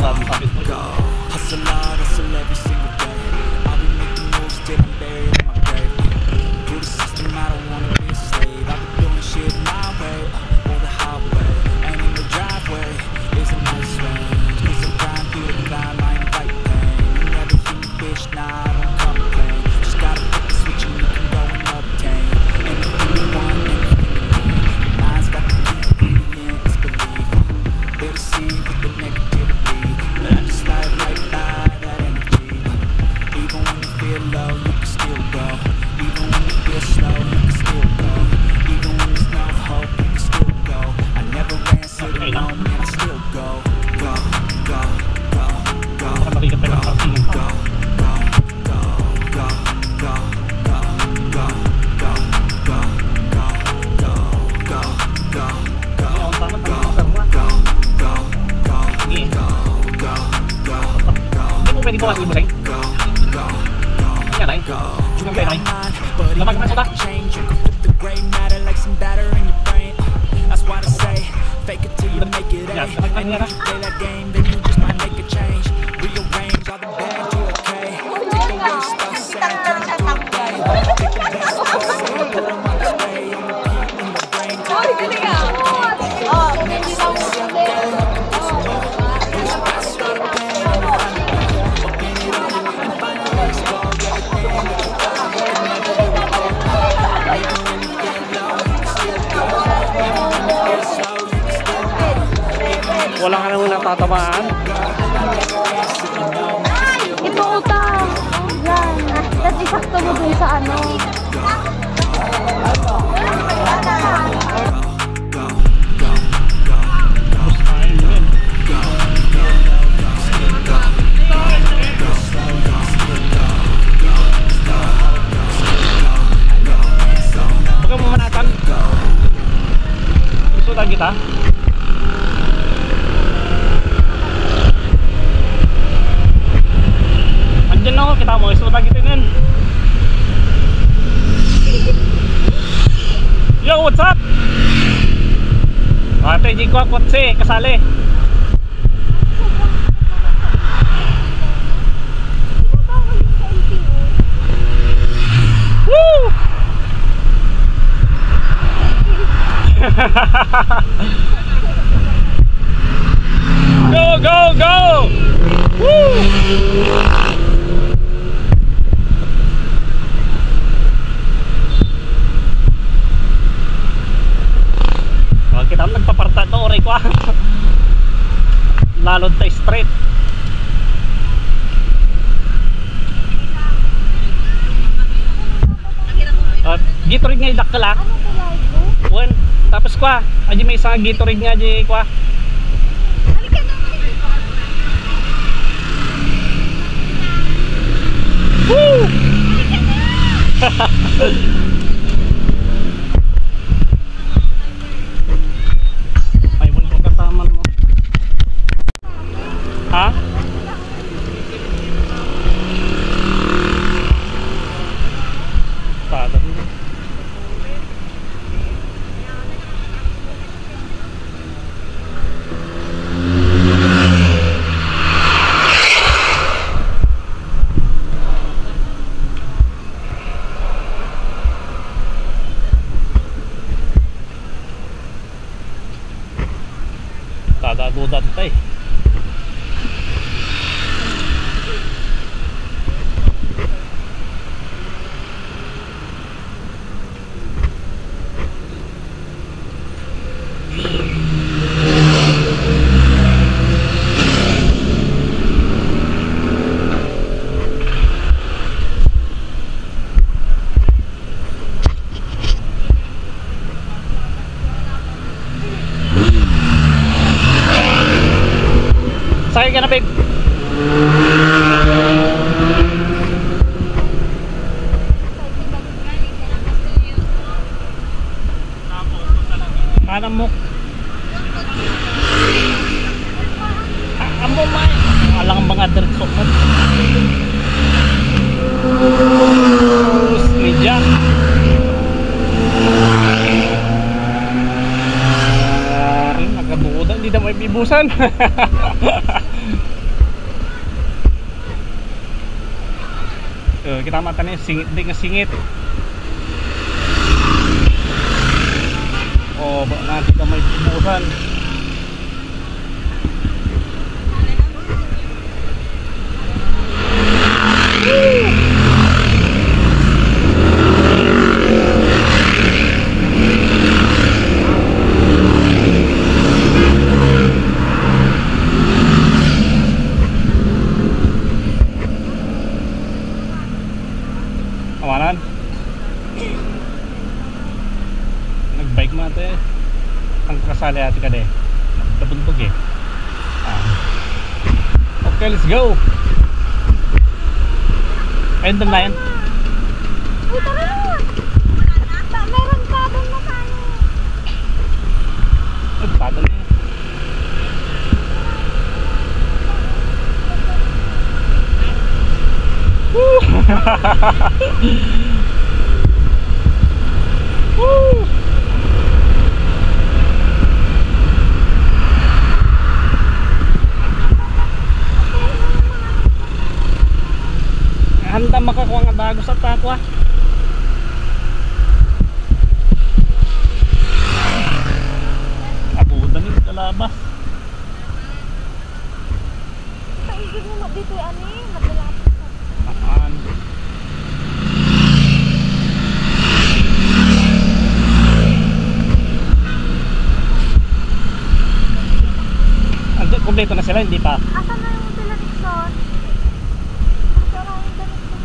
Hustle hard, hustle every single day. I'll be making moves till I'm buried in my grave. Through the system, I don't wanna be a slave. I've been doing shit my way, or the highway. And in the driveway is a nice range. Cause I'm trying through the climb, I invite pain. You never hear me, bitch, nah, I don't complain. Just gotta flip the switch and you can go and obtain anything you want, anything you need. Your mind's got the key ingredients, believe. They're the seed with the negativity, but I just slide right by that energy. Even when you feel low, you can still go. Even when you feel slow, you can still go. Even when there's no hope, you can still go. I never ran sitting alone, and I still go. Go, go, go, go, go, go, go, go, go, go, go, go, go, go, go, go, pwede po kasi ibusay. Yan ay. Yung kaya ay. Lamag naman siya. That's why I say, fake it till you make it A. And if you play that game, then you just might make a change. Rearrange all the bad to okay. Take the worst stuff, say, turn it to a game. Take the best stuff, say, put them on display. On repeat in your brain. Wala ka namang natatamaan. Ito utang. Yan. Tapos isakto mo dun sa ano. Baka mo manatan. Isutan kita. Andiyan ako, kita mo, isutan kita nun. Yo, what's up? Ate, di ko kotse, kasali. Woo! Go, go, go! Woo! Kita nagpaparta to, oray ko. Lalod tayo straight. Gatorade nga idak ka lang. Wan, tapos kwa, aji may isang Gatorade nga aji kwa. Woo! Ay, mo ko kataman mo. Ha? Tada mo. Dudat tayo. Sakay ka na, babe. Kanan mo. Amo man. Alang mga diretso mo. Media. Nagabuodan, hindi na may bibusan. Kita mata nih singit, hindi nga singit. Oh, nanti ka may bumusan. Kawanan. Nagbike mo ate. Ang kasali ate ka de. Nabuntog eh. Okay, let's go. Ayun doon na yan. Uy, tara na! Meron pa doon na tayo. Ay, padan na yan. Woo! Woo! Handa makakuha nga bago sa tatwa. Abudan yung kalabas. Paigid mo dito ani, madalapit sa Maan. Ando, kompleto na sila, hindi pa. Asan na yung sila Nixon? Wala yung damit ko.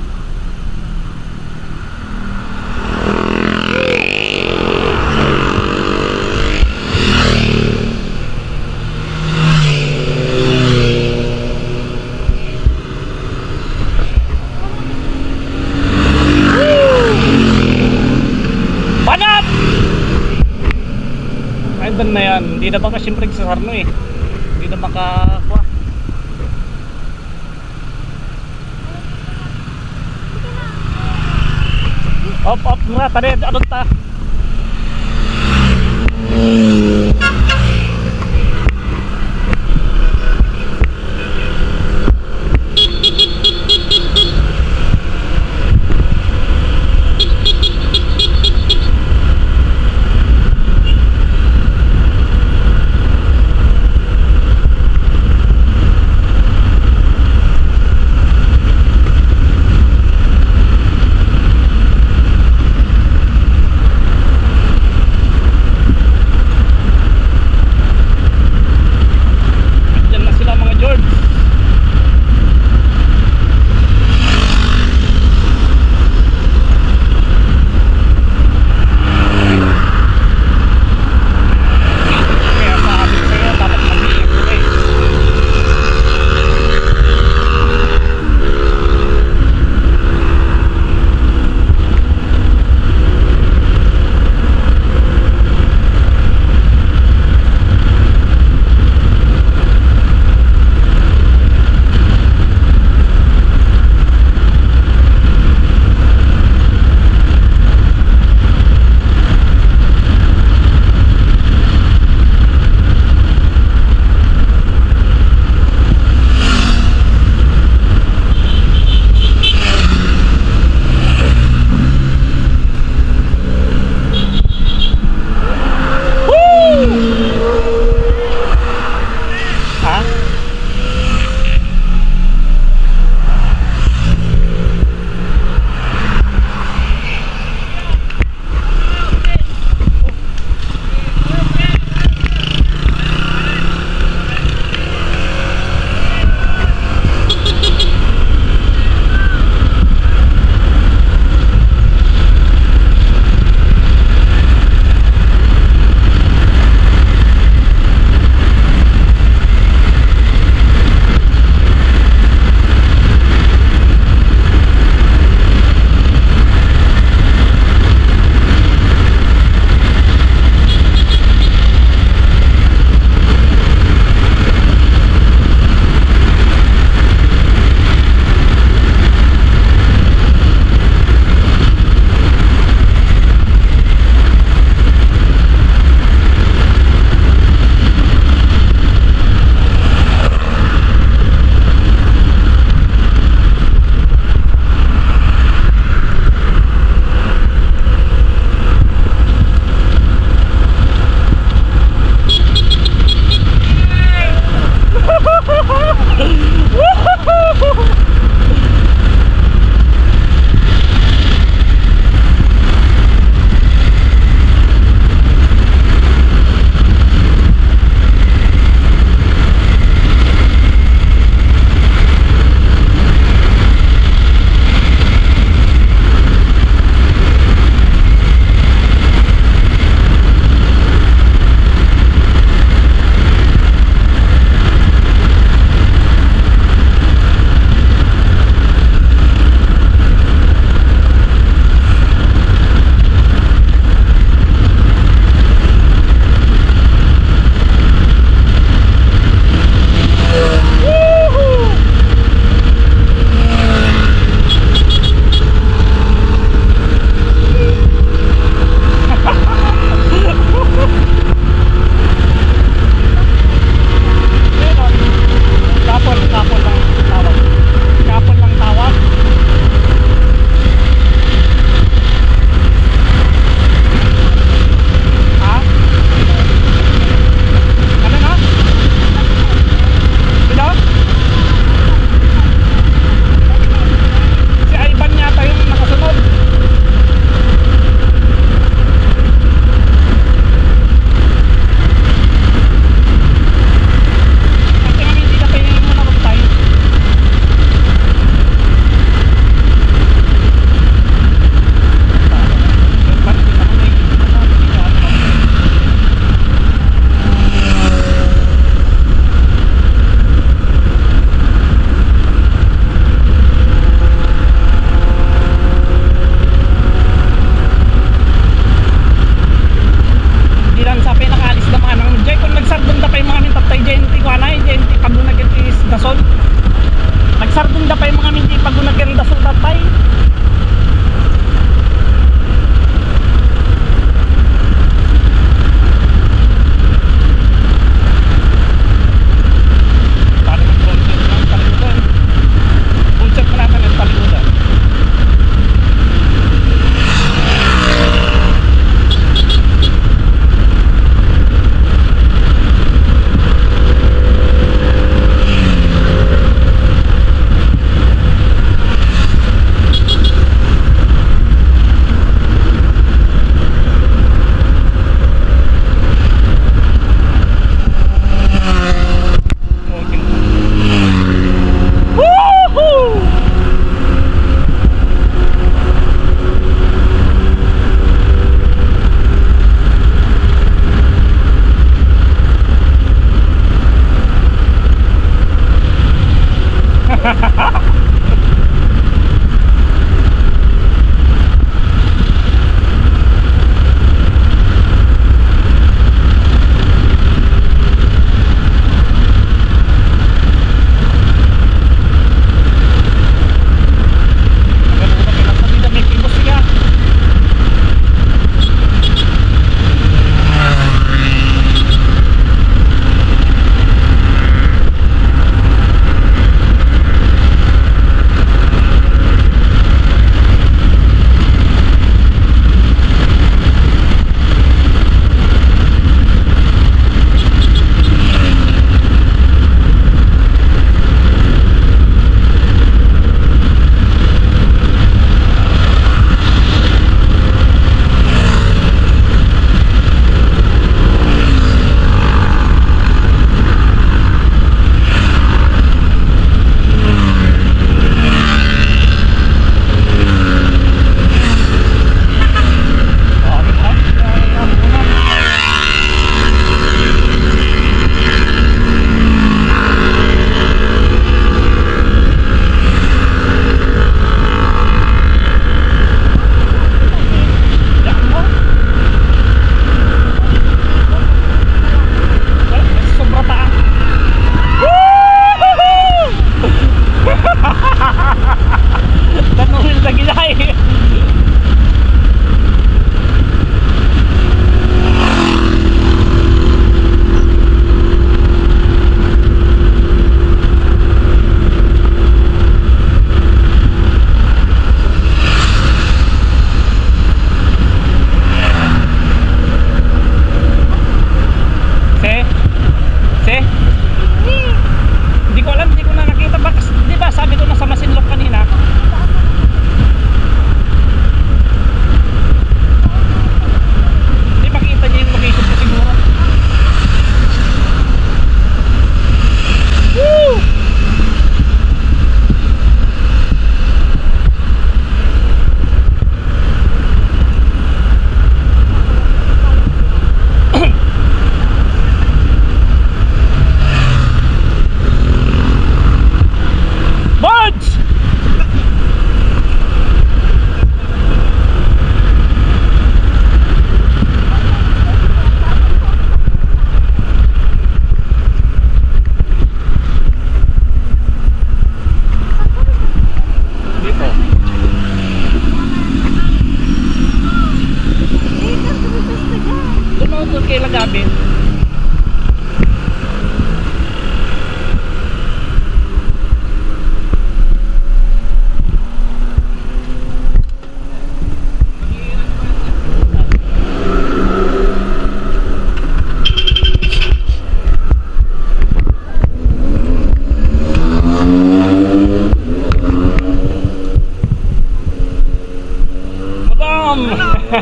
Banat! Ay, doon na yan. Hindi na baka siyempre sa sarno eh. Hindi na makakuha. Op, op, mura, tari, anong ta?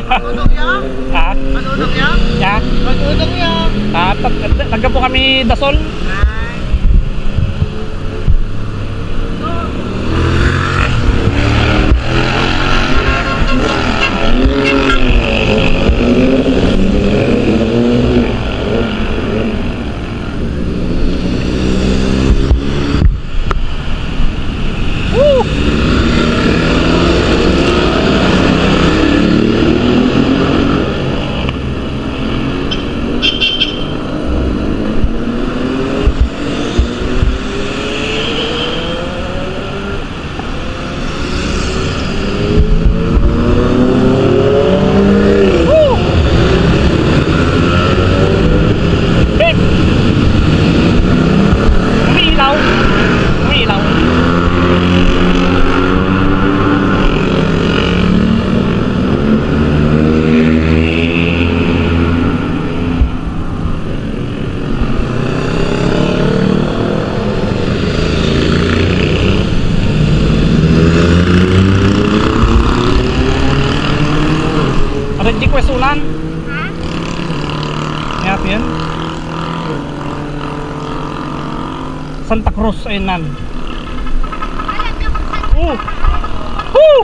Manunong yan? Ha? Manunong yan? Ya? Manunong yan. Taga po kami Dasol. Ay. Ulan. Yan yan. Santa Cruz ayun nan. Woo! Woo!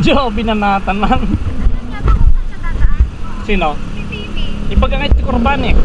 Joby na natanan. Sino? Ipagangit si Kurban eh.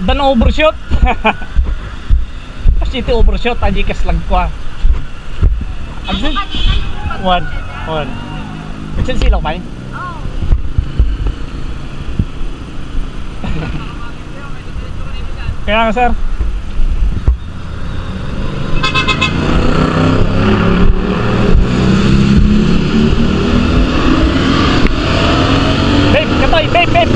Dan overshoot. Kasi ito overshoot aji ka slag ko. Agsin. One. Agsin silaw ba? Kaya nga sir. Babe, katoy, babe.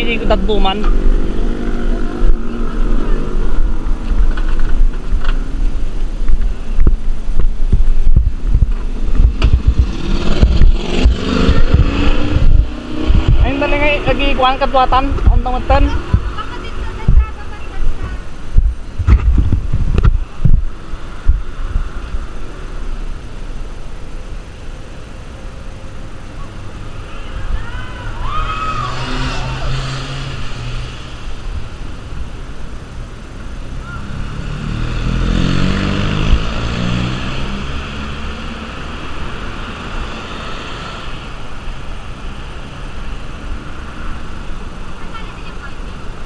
Hindi ko tatuman. Ayun dali nga lagi kuhaan katwatan ang tangatan.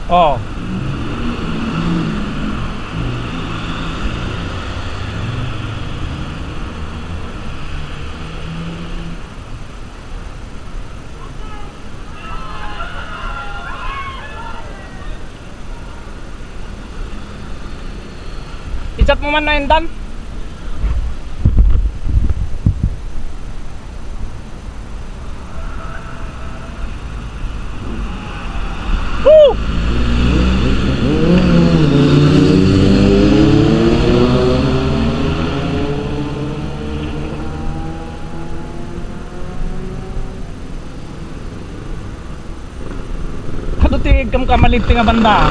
Oh. I-chat mo man na yun, Dan. Woo! Ano tigam kamalit nga banda?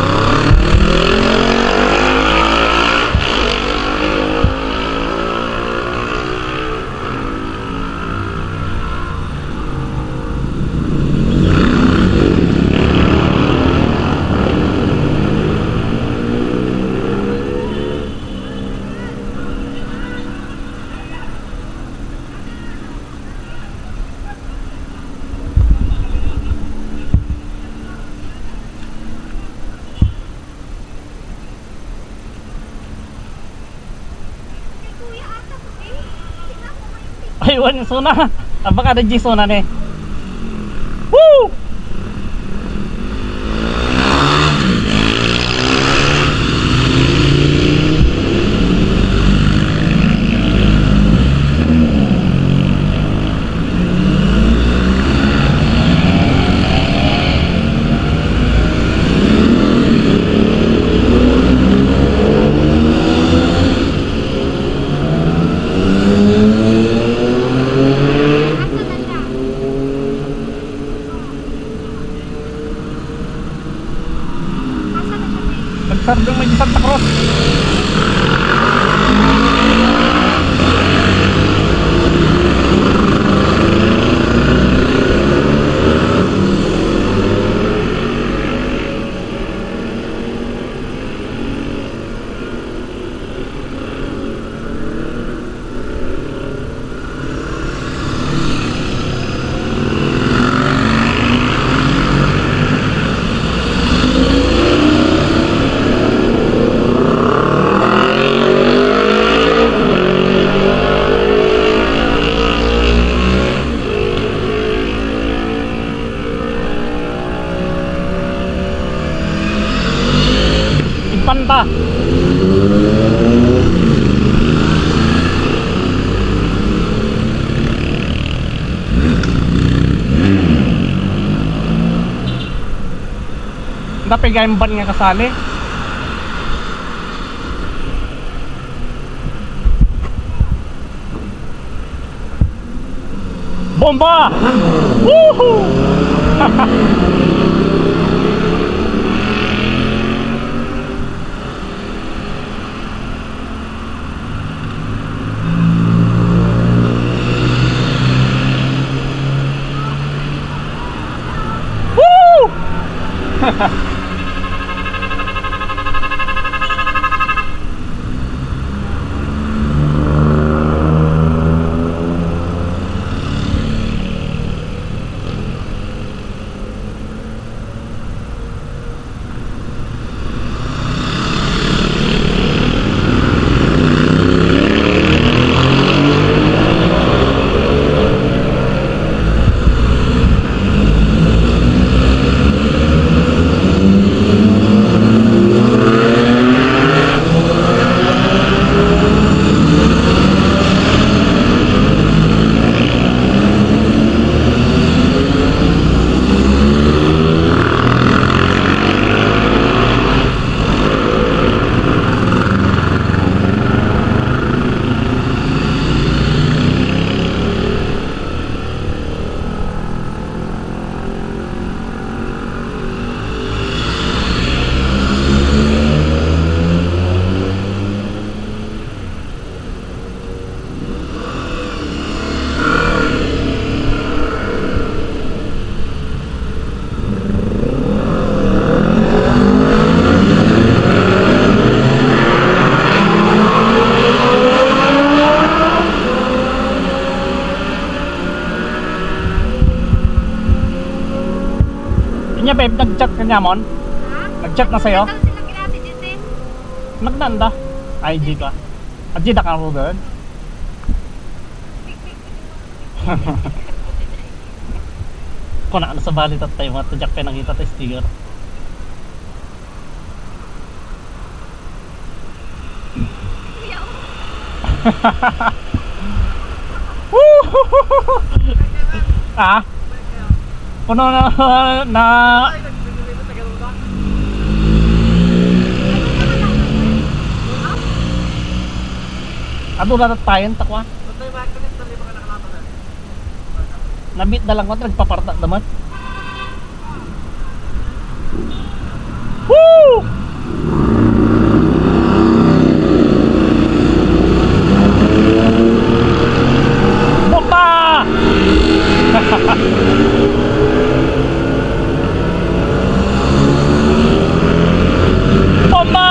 Aywan yung suna. Baka ada G suna nih. Woo! tayong ban nga kasali. Bomba! Woohoo! Kanya babe, nag-chat ka niya mon? Nag-chat na sa'yo? Nagnanda? Ay, di ka. At di na ka mo doon? Kung na sa balit at tayo, mga tadyak pa nakita tayo sticker. Ah? Puno na Ado na tayo takwa. Nabit na lang ko nagpaparta naman. Woo! Bomba! Bomba!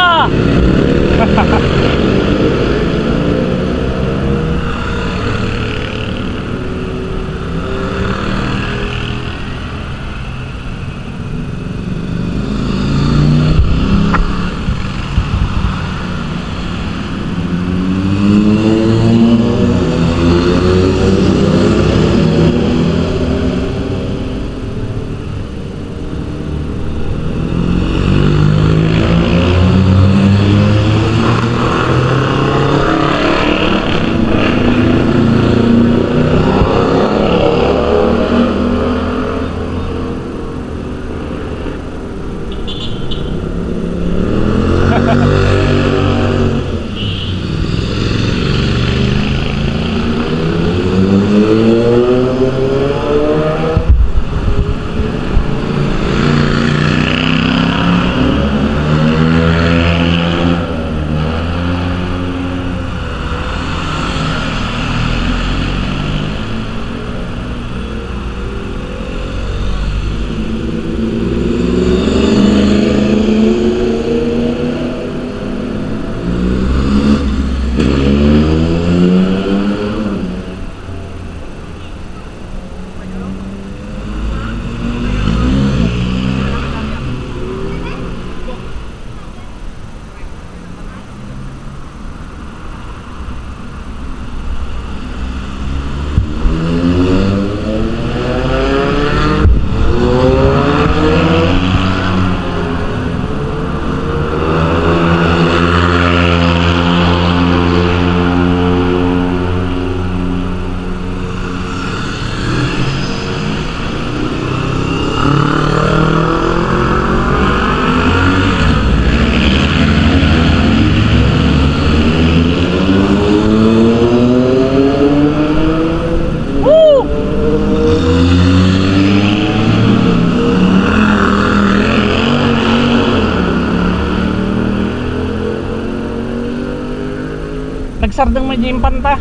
Nagsardang may jimpanta.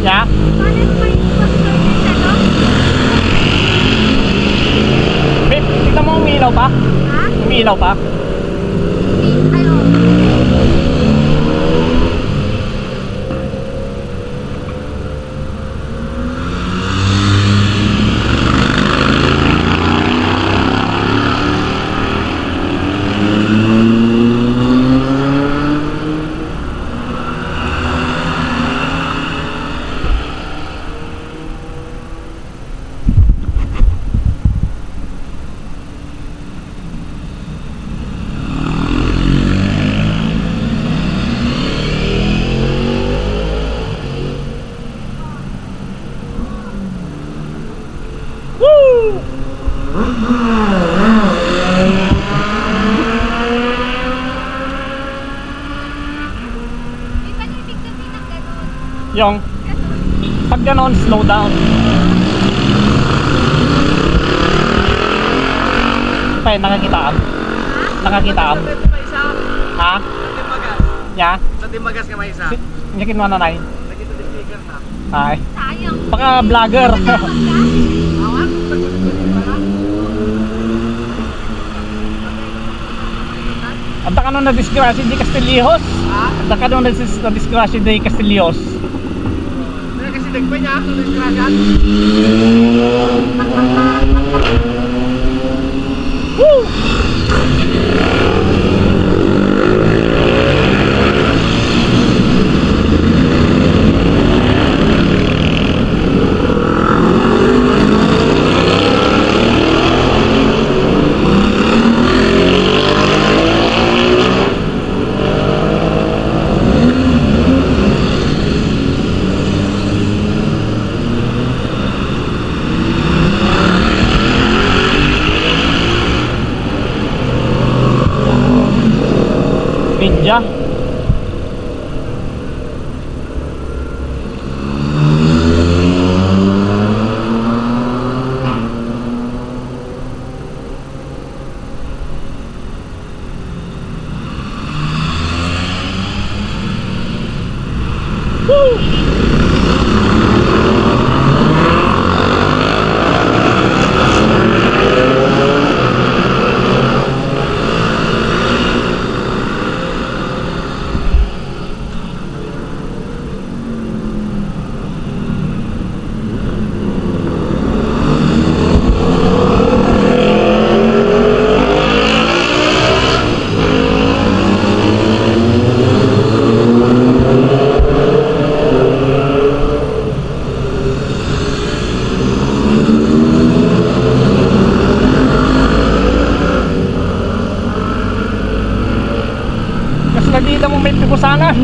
Ya? Babe, tignan mo umiilaw pa? Umiilaw pa? Yung pag ganon, slow down. Okay, nakakitaan. Nakakitaan. Ha? Ya? Sa Timbagas ka may isa. Nyakin mo na nai. Nakita din speaker na. Ay. Sayang. Baka vlogger. Awak? Anda ka nung na-disgrasya di Castillejos? Ha? Anda ka nung na-disgrasya di Castillejos? Kaya kasi nagpa niya ako ng kiragan. Woo! Ninja. Nakita mo may pipusanan.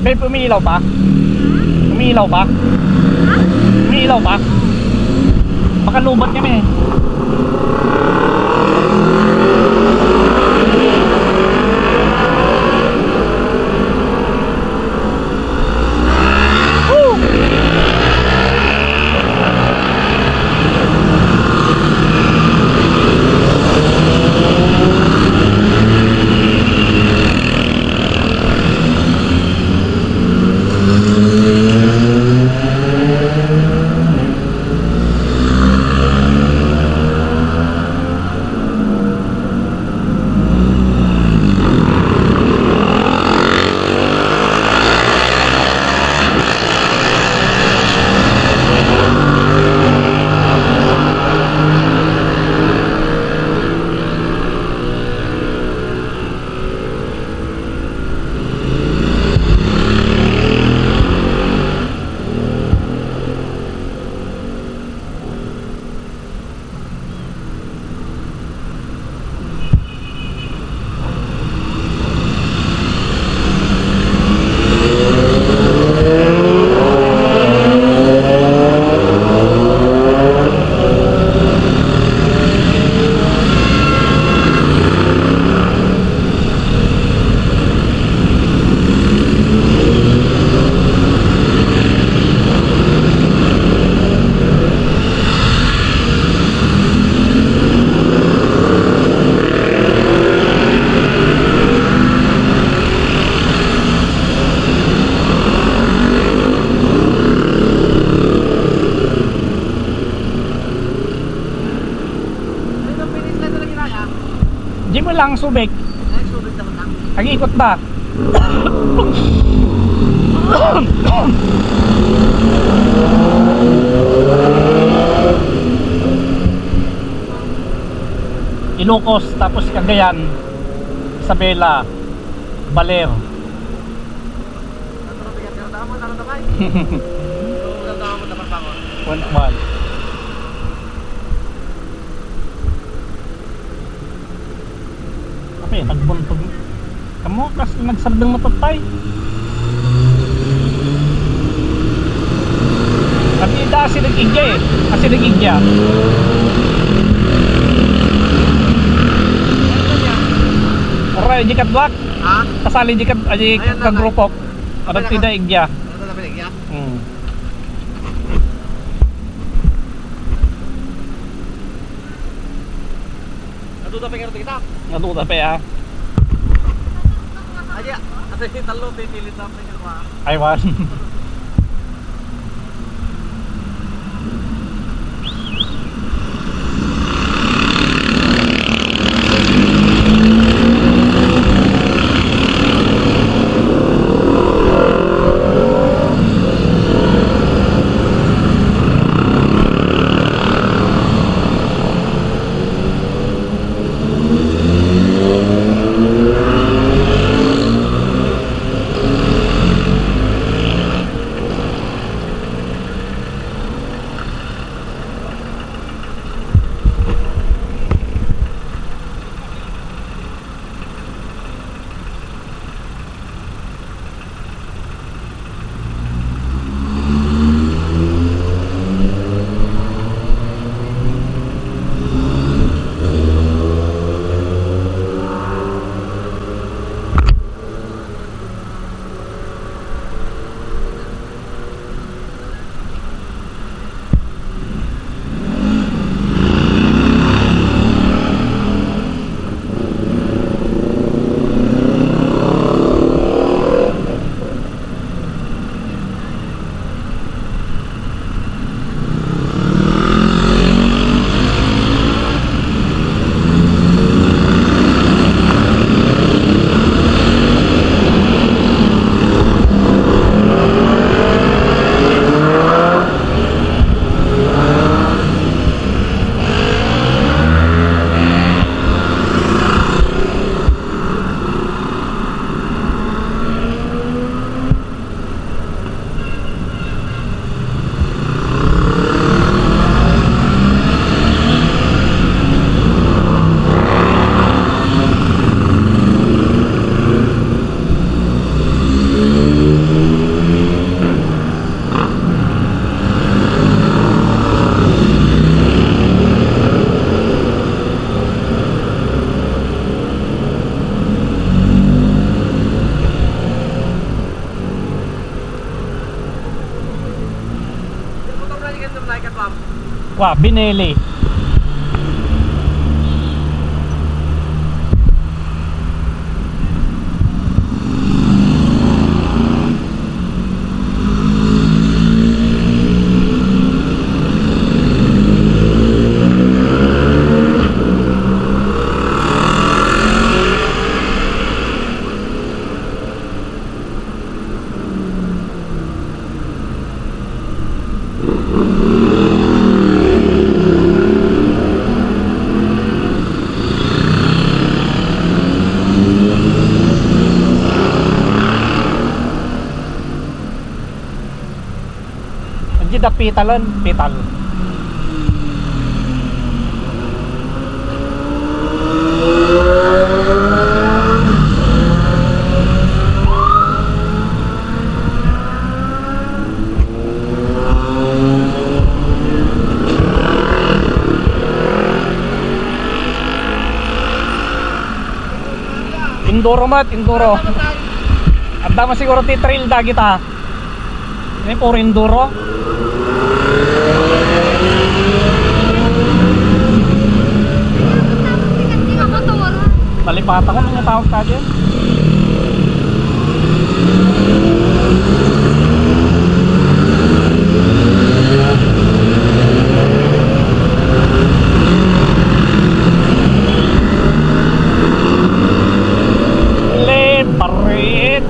Babe, umiilaw pa? Umiilaw pa? Umiilaw pa? Baka lubat kami eh. Di mo lang subik. Subik naman lang. Ang ikot ba? Ilocos, tapos Cagayan, Isabela, Baler. One. Tapi nagbuntog. Kamu kasi nagsardang matatay. Tapi ida si nag-igya eh. Kasi nag-igya. Aray, jikat black. Ha? Kasali jikat aji ka grupo. Ada tidak igya. Ano na pinigya? Natuta pa nga kita. Natuta pa ya. Aja, ada si talo pipilit na pa nga. Aywan. Wah, binili. Andiyan na pitalon, pital. Enduro mat, enduro. Anda mo siguro ti-trail da kita. Ini puro enduro. Talipata ko nang tawag ka dyan. Parit.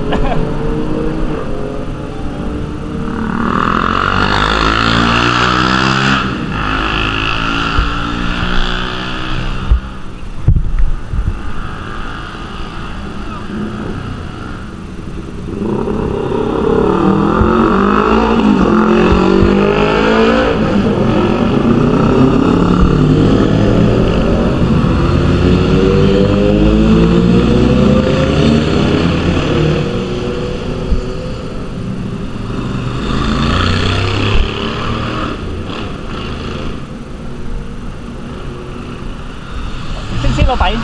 Sino tayo?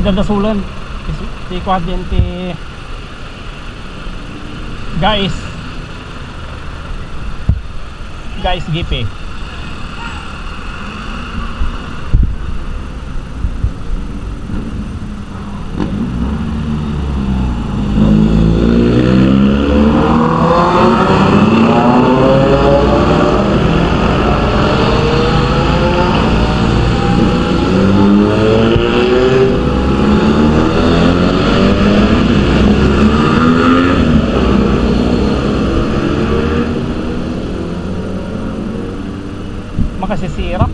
Dadasulan si kuadente guys GP makasisira.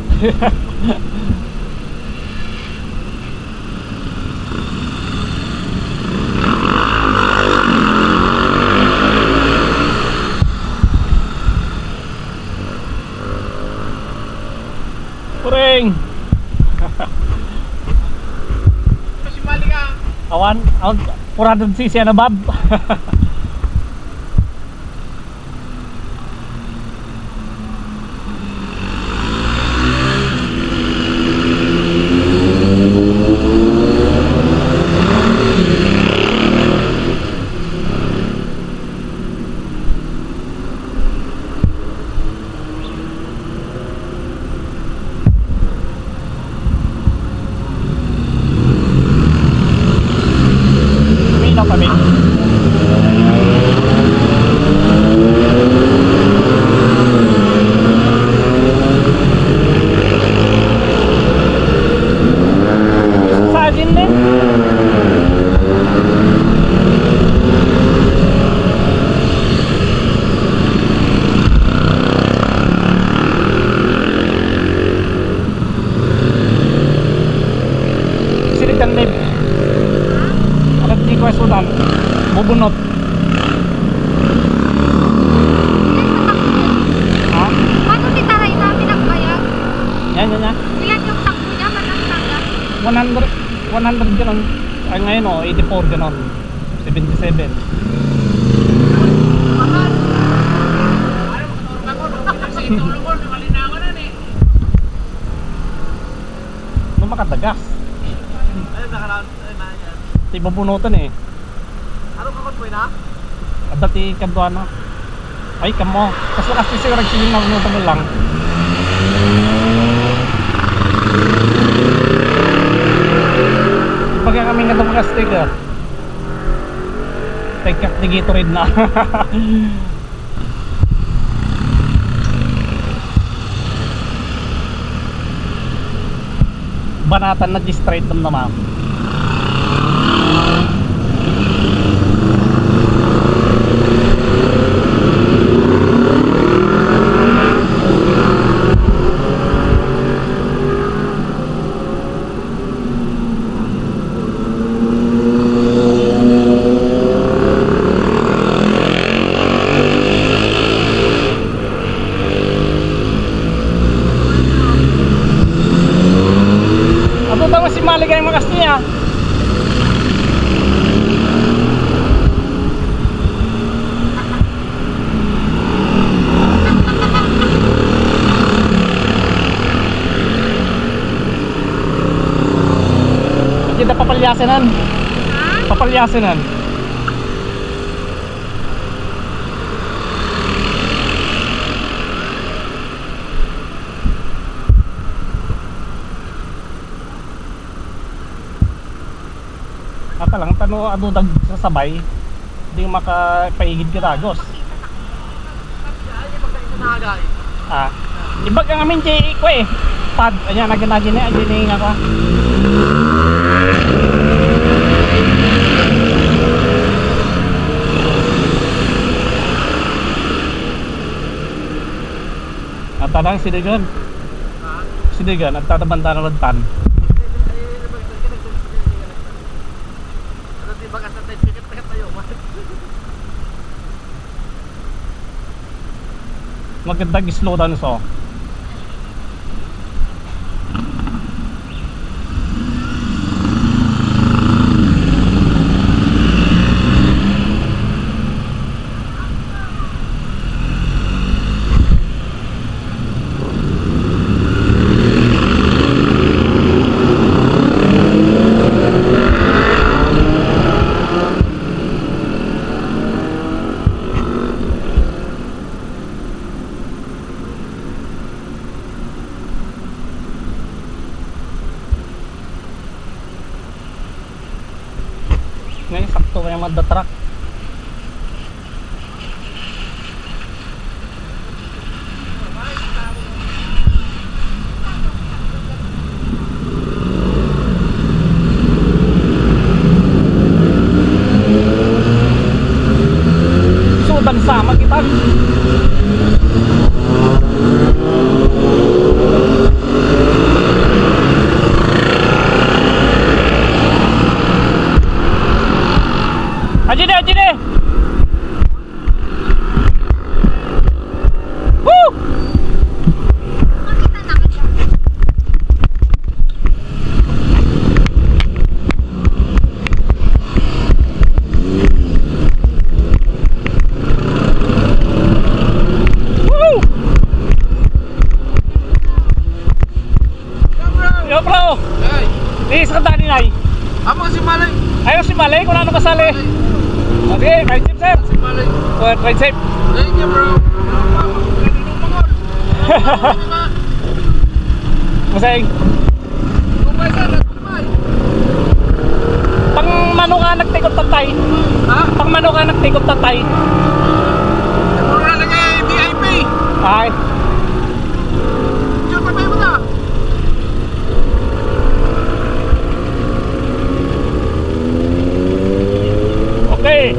Puring. Kasi mali ka. Awan, puradon si siya na bab. dyan, Liv. Arat di ko sudan. Bubunot. Ha? Paano si Taray namin nagbayad? Yan. Yan yung takbo niya, matangtanga. 100 ganun. Ay ngayon o, 84 ganun. 77. Mahal. Kasi itulong mo, malinawan na eh. Ano makadagas? Ano nakaraan? Ano yan? Ito ibabunutan eh. Ano kakot mo na? At dati kadwana. Ay kamo. Kasi siguro nagsiling na bunutan mo lang. Pagka kami nga mga sticker. Take up ni Gatorade na. Banatan na di-straight naman. Maligay makas niya. Kita papalyasanan. Papalyasanan. Ata lang tano adudag sa sabay hindi makapaigid ka tagos. Ah, ibag ang amin jay ko eh. Pad anya naganagi na ajini nga ko. Ata lang sidigan. Sidigan at tatabanda na tan. Magandang slow down so. Ngayon sakto kaya magda-truck. Sudan sama kita. Aji deh. Woo! Woo! Yo bro. Hey! Di sa dali nay. Apa si Malay? Ayo si Malay kung ano kasali. Okay, ride safe sir. Si Malay. Ride safe. Thank you bro. Masayang. Kumay sir, kumay. Pang mano ka nagtikot tatay. Ha? Pang mano ka nagtikot tatay. Mura lang kay VIP. Ay. Diyan pa mo na. Okay.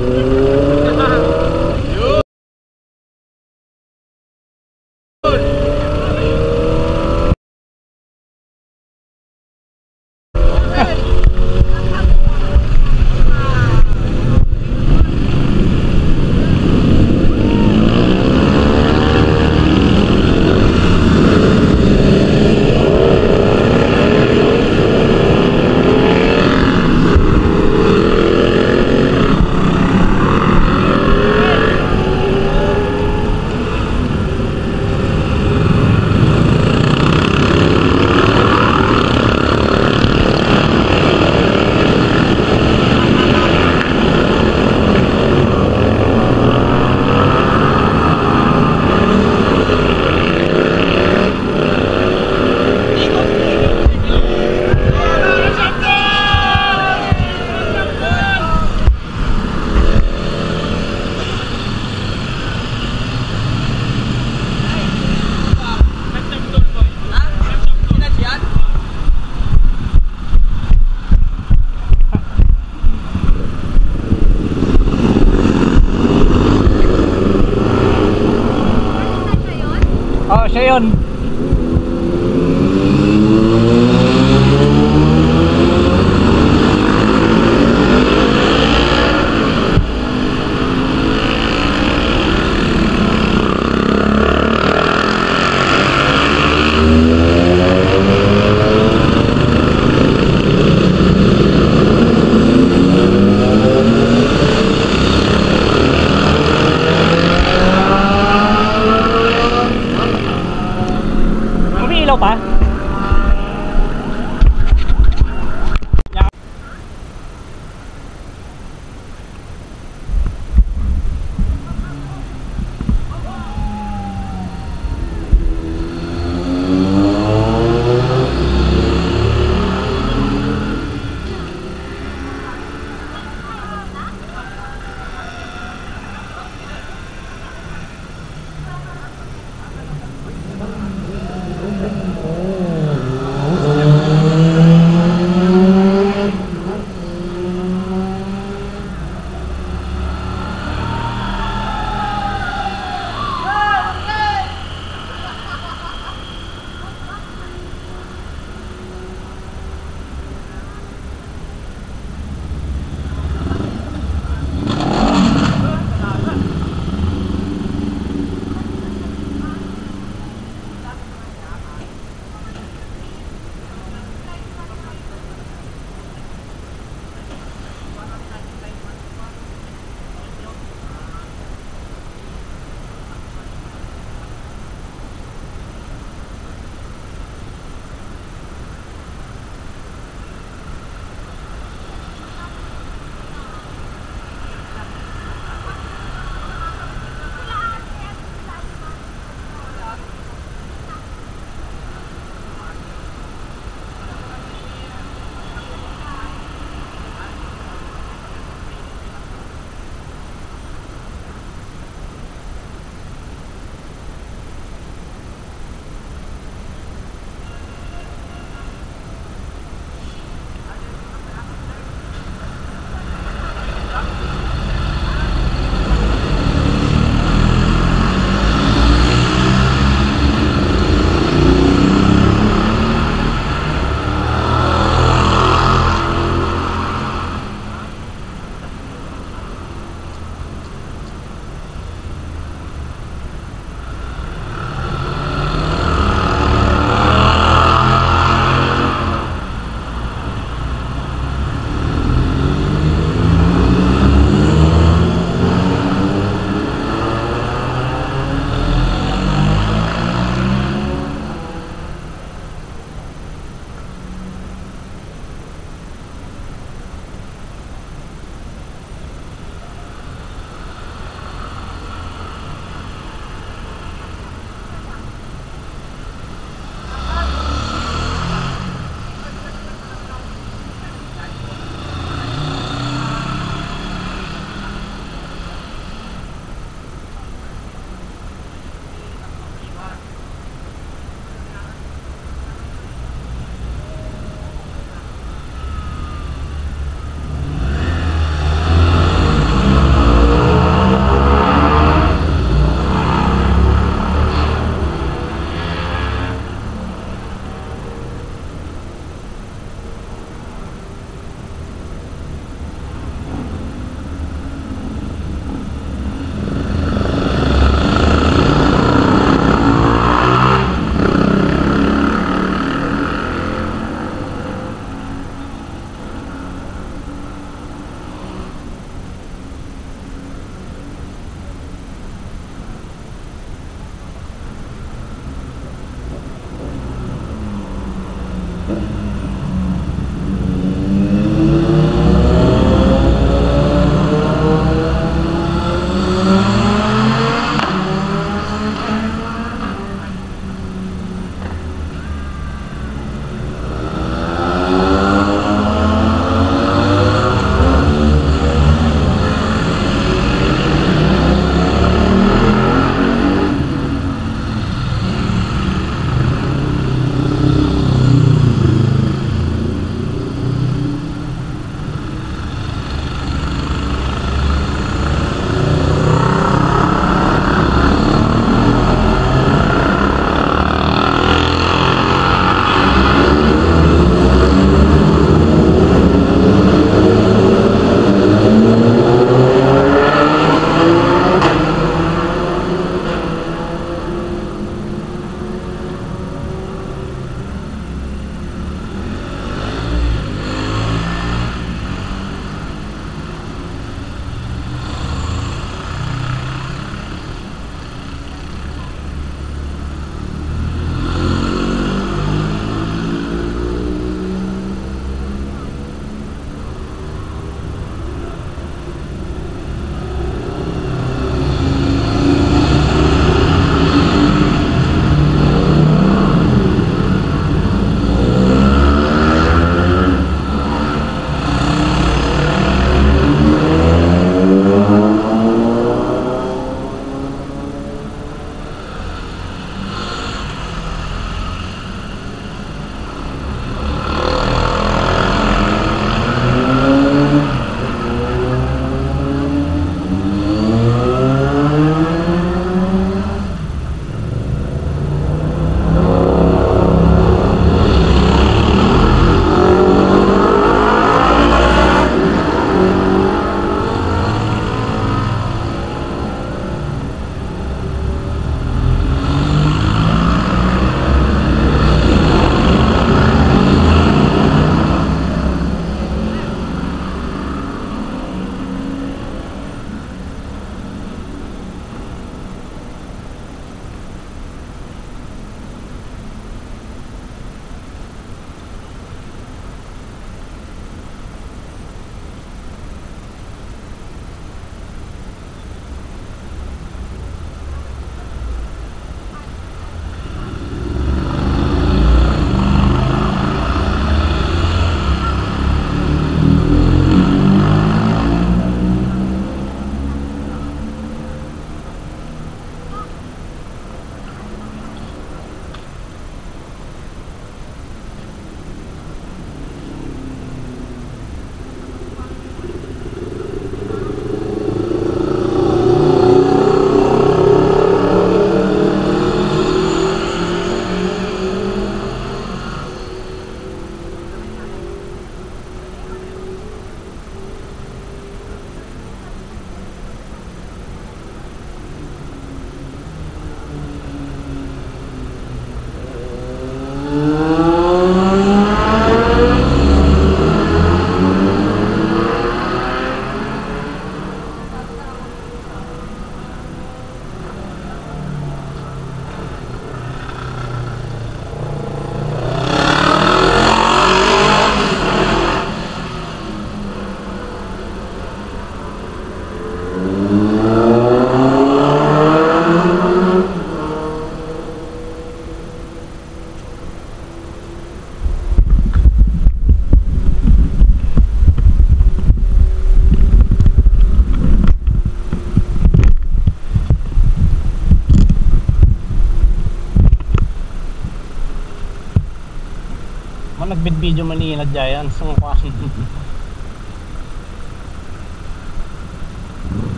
nagbid-video Manila Giants ang kwan.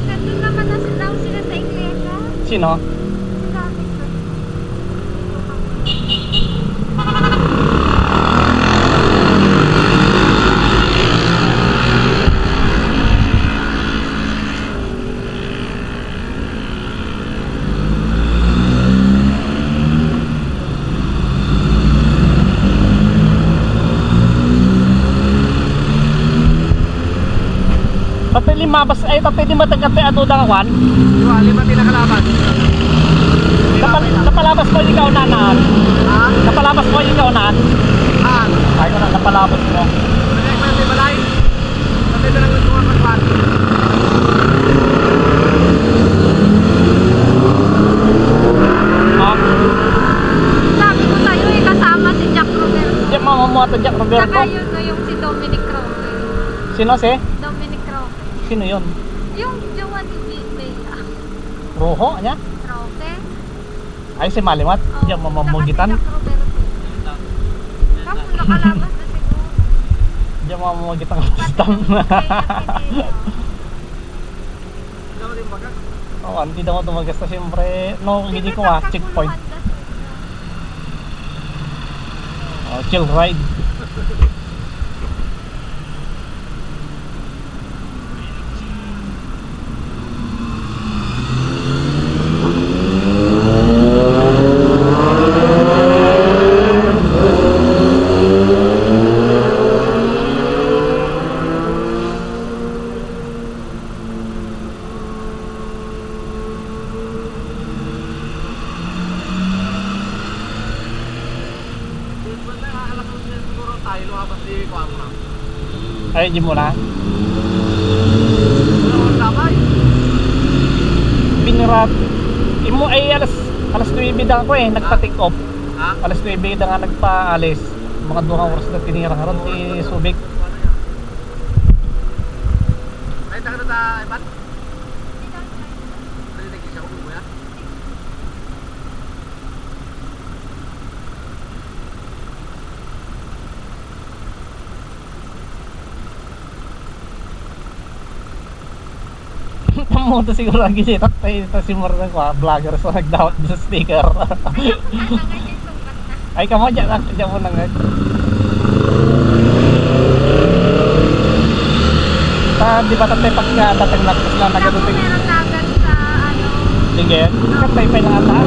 Nandun naman na daw sila sa iglesia. Sino? Sabi ko. Tatay limabas ay tatay di matagkate ato da kwan. Yung lima pinakalaban. Napalabas ko ikaw nanaan. Ha? Napalabas ko ikaw naan. Ah, Ay ko na napalabas mo. may balay. Sabi na lang yung mga kwan. Ha? Sabi ko sa'yo eh, kasama si Jack Roberto. Di mo to Jack Roberto. Saka yun no, yung si Dominic Roque. Sino si? Dominic Roque. Sino yon? Yung jowa ni Bea. Roho niya? Roque. Ay si Malimat. Oh, Di mo mamugitan. saka si Jack Roberto. Kamu nakalabas na siguro. Di mo mamugitan kastam. Ano din baga? Oh, hindi daw tumagasta siyempre. No, hindi ko checkpoint. Oh, chill ride. Tayo lumabas di kwan mo. Ay, di mo na. Wala sabay. Binirat. Imo ay alas 9 da ko eh, nagpa-take off. Ha? Alas 9 da nga nagpa-alis. Mga 2 oras na tinira karon ti Subic. Ay taga ta ibat. Dali nagkisa ko mo ya. Tamo to siguro lagi si tatay ta si Marang ko, vlogger so nagdawat sa sticker. Ay kamo diyan mo nang. Di ba tatay pagka datang naktas na Ako nagaduting. meron na agad sa ano. Sige, katay pa lang ata.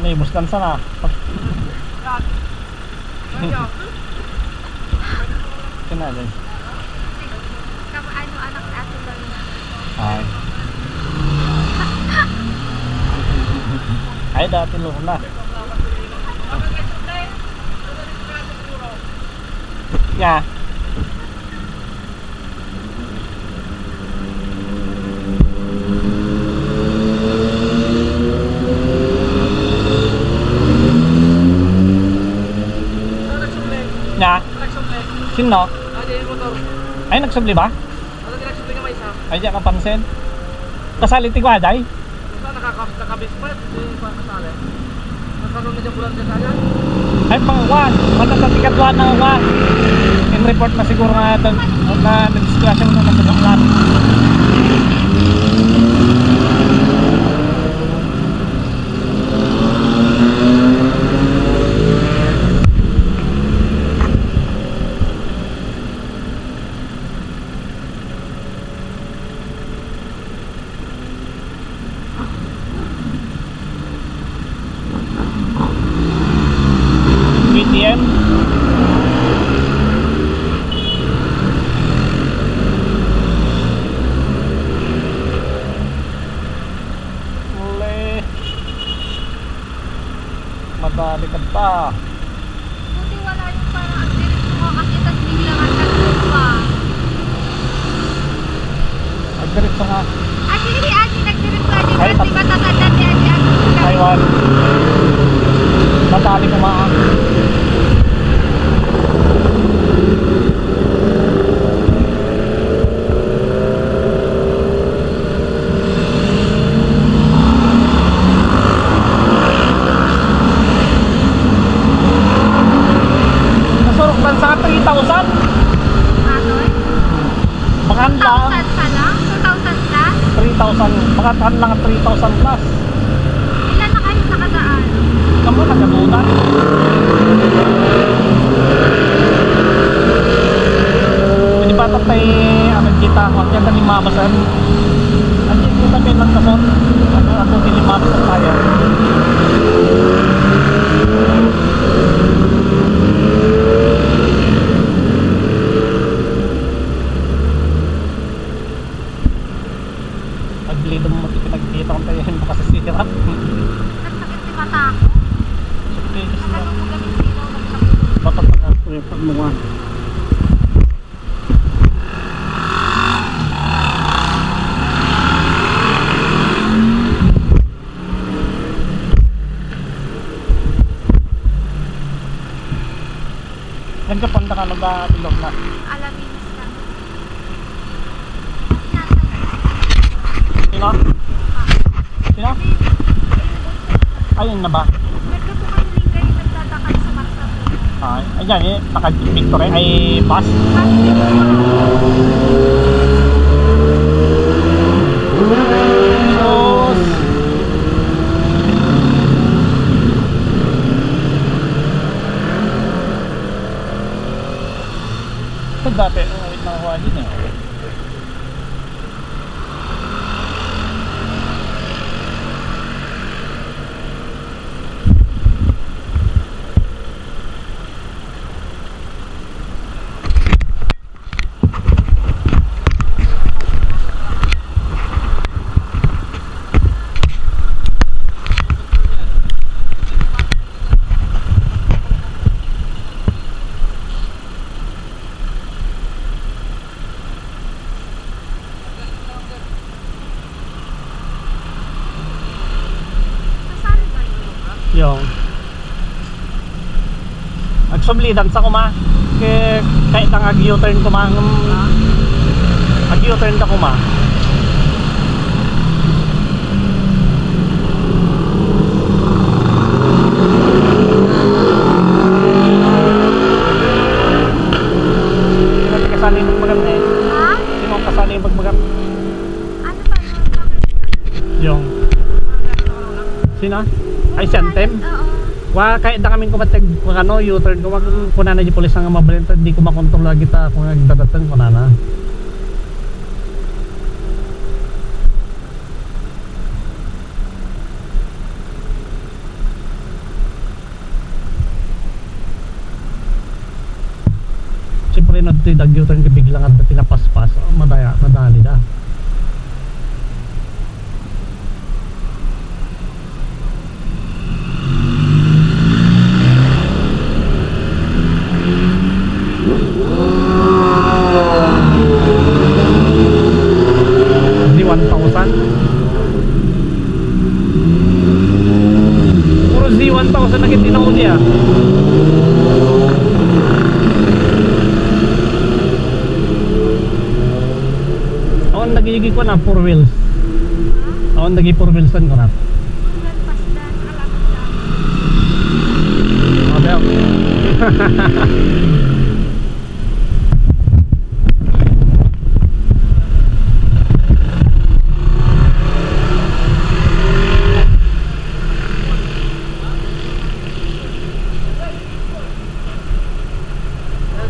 May mustan sana. Kinalay. Ano, anak ni Ate Lorna. Ay. Ay, dati Lorna. Yeah. Yeah. Sino? Ay, nagsubli ba? Ay, di ka pansin. Kasali tigwa, day? Nakakabis pa, kasali. Nakaroon na dyan bulan dyan kaya? Ay, pang-1. Matatatikat 1 na 1. In report na siguro nga ito na nag-discussion mo na nagkaklan. BTM. Uli. Madali ka pa. Buti wala yung parang ang diretso ko kasi tas biglang ang nagdrupa. Agdiretso nga. Ate, hindi Ate, nagdiretso Ate. Ay, Di ba tatanda ni Ate? Taiwan. Madali kumaan. Nasuruktan sa 3,000. Ano eh? Bakan lang. 1,000 pa lang? 2,000 plus? 3,000. Bakan lang 3,000 plus. Ilan na kayo nakadaan? Kamu nagamunan. Hindi ba tatay kita huwag yan na limabasan. Hindi kita pinagkason. Ako dilimabasan tayo. Paglido mo pinagkita kong tayo yung makasisirap. Nagsakit si mata ako. Nagkaroon mo gamit sino nagsakit. Dapat na yung pagmunga. Nagkapanda ka na ba bilog na? Alaminos lang. Sino? Sino? Ayun na ba? Nagkapumanuling kayo nagtatakal sa Marsa. Ay, ayan eh, naka-Victory ay bus. Sos! Ito dati, wait na kuha din eh. Yung nagsublidan sa kuma kahit ang ag-U-turn kuma ag-U-turn ka kuma sino kasali yung magmagam na eh? Ha? Sino ang kasali yung magmagam? Ano ba yun? Yung sino? Ay Sentem? Oo. Wa kahit na kaming kumatag kung ano U-turn ko wag kuna na di pulis nga mabalenta hindi ko makontrol lagi ta kung nagdadatang kuna na. pre na ito dagyutan biglang at pinapaspas madali da. Di 1,000 puro Z1000 na kitinaw niya. Awan nagigigi ko na 4 wheels. Awan nagigigi 4 wheels ko na. Abel.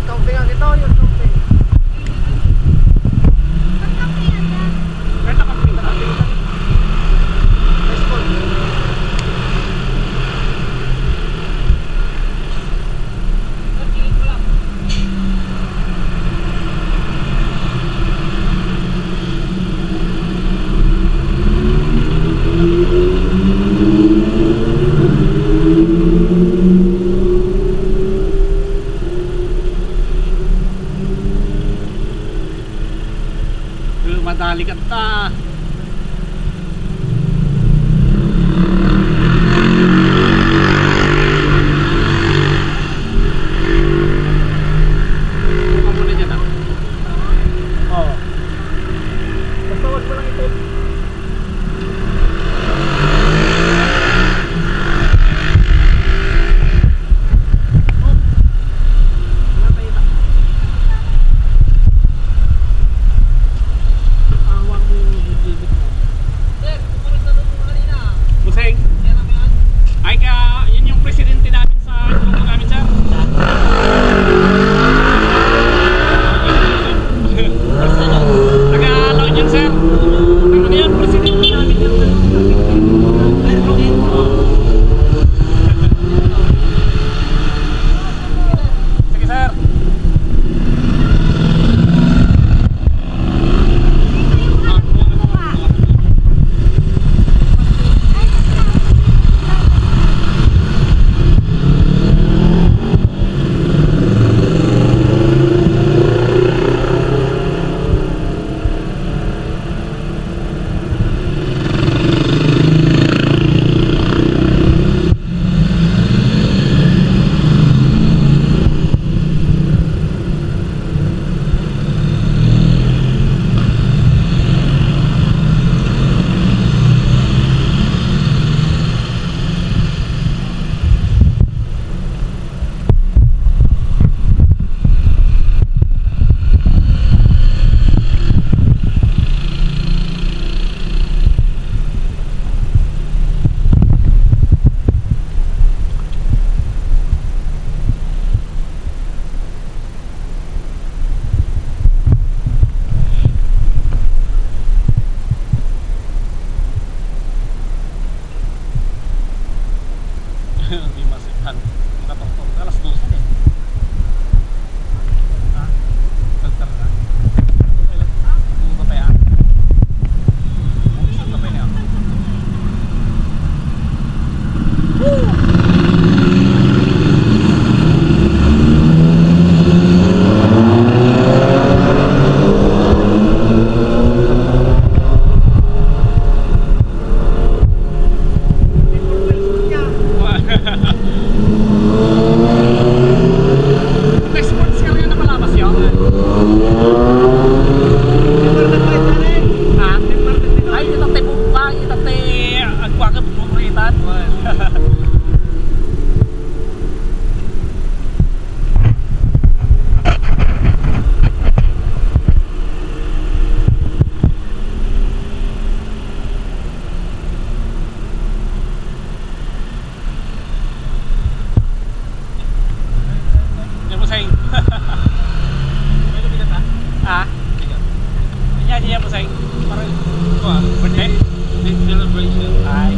Camping ang ito, yung camping. Kaya camping na camping. Let's go. Madali ka ta. Buka muna dyan ah. Oo. Basta wag mo lang ito. Ay ka, yun yung presidente namin sa grupo namin, sir. Taga-alaw yun, sir. Ano yun, presidente namin yun. Sige, sir. Hindi masipan. Nakatoktok. Alas 12 eh. Ha? Filter na? Ano ba yan? Ano ba yan? Sports ka rin na malabas yun? Ha? Ay, itatay buka, itatay agwaga bumuritan. Ah? Iya dia pusing. Parang gua, birthday celebration. Ay,